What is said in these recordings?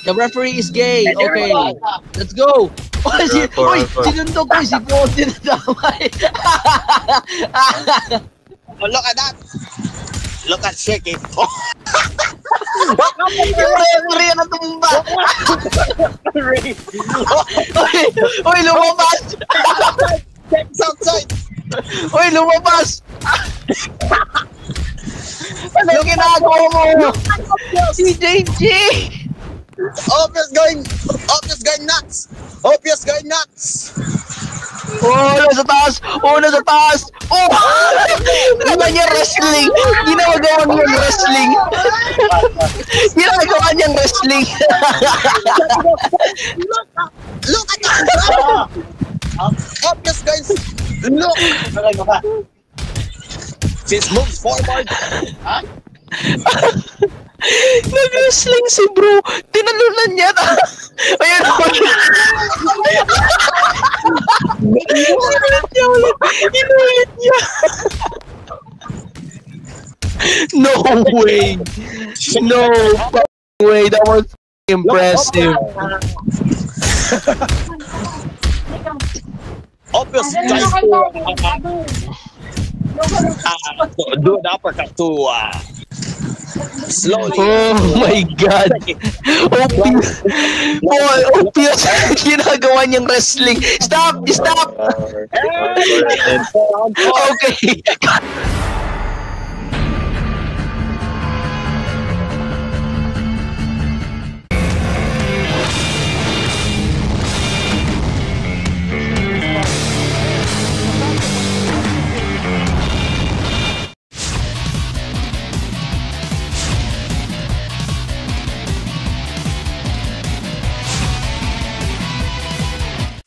The referee is gay. Okay. Let's go. Uy, sinundog ko si Pote na damay. Oh, look at that. Look at shaking. Oh. Yung referee na tumumba. Uy, lumabas. Check outside. Uy, lumabas. Ano ginagawa mo? Si JJ. Obvious going nuts. Obvious going nuts. Oh, nasa taas. Oh, nasa taas. Oh, naman niya wrestling. Ginagawa niyang wrestling. Ginagawa niyang wrestling. Look at that. Obvious guys. Look. Since moves forward. Nag-wrestling si bro. Tinalunan niya. Ayan ako. Inulit niya ulit. Inulit niya. No way. No way. That was impressive. Obvious guys. Do the uppercut to slowly. Oh my God. Obvious. Ginagawa niyang wrestling. Stop! Stop! Okay.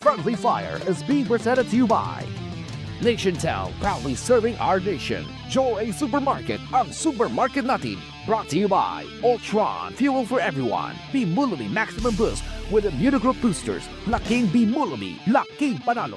Friendly Fire is being presented to you by NationTown, proudly serving our nation. Joy Supermarket, ang supermarket natin. Brought to you by Ultron, fuel for everyone. Bimulumi Maximum Boost with Immunogroup Boosters. Laking Bimulumi, laking panalo.